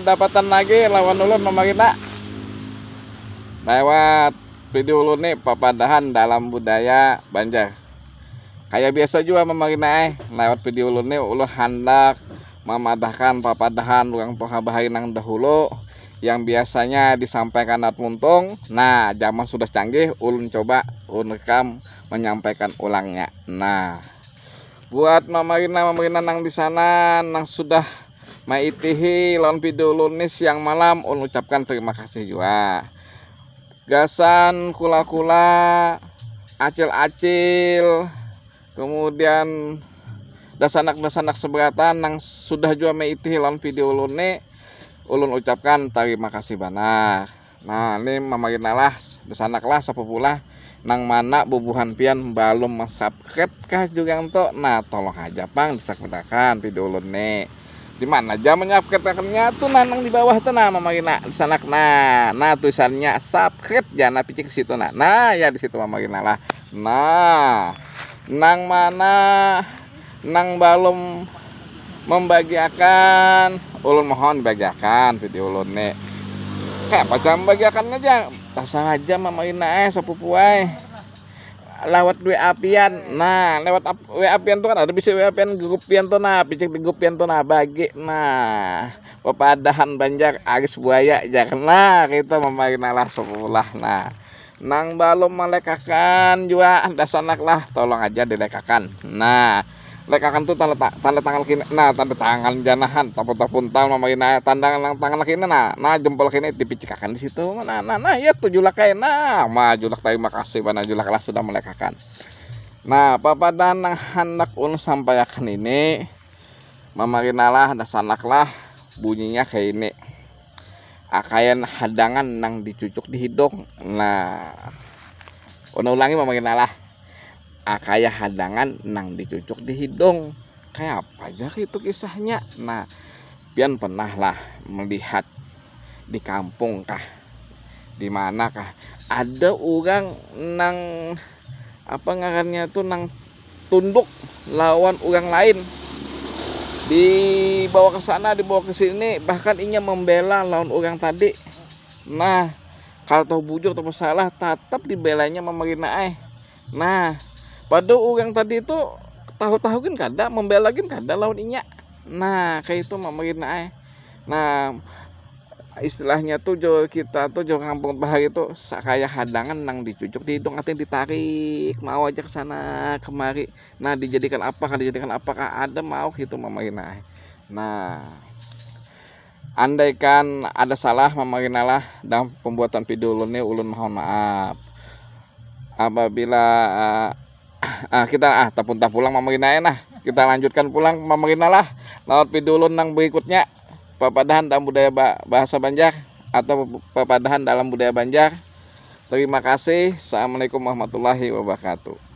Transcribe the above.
Dapatan lagi lawan ulun memarina lewat video ulun nih papadahan dalam budaya Banjar. Kayak biasa juga memarina lewat video ulun nih ulun hendak memadahkan papadahan urang poha baharinang dahulu yang biasanya disampaikan at muntung. Nah, zaman sudah canggih, ulun coba ulun rekam menyampaikan ulangnya. Nah, buat mamarina nang di sana nang sudah maitihi lawan video ulun nih siang malam, ulun ucapkan terima kasih juga. Gasan kula-kula, acil-acil, kemudian dasanak-dasanak seberatan nang sudah juga maitihi lawan video ulun nih, ulun ucapkan terima kasih banar. Nah, ini mamarina lah dasanak lah sapupulah nang mana bubuhan pian belum subscribe kah juga untuk. Nah, tolong aja pang disubscribe video ulun nih. Di mana aja menyubscribe-nya tuh nang di bawah tuh nah mamarina di sana. Nah tulisannya subscribe jangan picik ke situ nah ya di situ mamarina lah. Nah, nang mana nang belum membagiakan, ulun mohon bagiakan video ulun nih. Kayak macam bagiakan aja tasang aja mamarina sepupu lewat WA pian. Nah, lewat WA pian tuh kan ada bisa WA pian grup pian tuh nah, picek di grup pian tuh nah bagi. Nah, papadahan Banjar Aris Buaya jangan nah kita memarina lah sepulah. Nah, nang belum melekakan juga dasanak lah tolong aja dilekakan. Nah, lekakan tuh tanda tangan kini. Nah, tanda tangan janahan tapun-tapun mamarina tanda tangan kini nah jempol kini dipicikakan di situ. Nah ya tujulak kayak nah majulak terima kasih bana julak lah sudah melekakan. Nah, papadan nang hendak ulun sampaikan ini mamarina lah dasanak lah bunyinya kayak ini. Akayan hadangan nang dicucuk di hidung. Nah, ulangi mamarina lah. Kayak hadangan nang dicucuk di hidung. Kayak apa aja itu kisahnya. Nah, pian pernah lah melihat di kampung kah, di mana kah ada orang nang apa ngarannya tuh nang tunduk lawan orang lain, dibawa ke sana dibawa ke sini, bahkan inya membela lawan orang tadi. Nah, kalau tahu bujur atau salah tetap dibelanya memarina Nah, pada orang tadi itu tahu-tahu kan kada membela kan kada lawan inya. Nah, kayak itu mamarina Nah, istilahnya tuh jo kita tuh jo kampung bahari itu kayak hadangan nang dicucuk di hidung artinya ditarik mau aja ke sana kemari. Nah, dijadikan apakah ada mau gitu mamarina Nah, andaikan ada salah mamarina lah dalam pembuatan video ulun nih, ulun mohon maaf. Apabila kita tapun pulang mamarina nah kita lanjutkan pulang mamarina lah lewat video ulun nang berikutnya papadahan dalam budaya bahasa Banjar atau papadahan dalam budaya Banjar. Terima kasih. Assalamualaikum warahmatullahi wabarakatuh.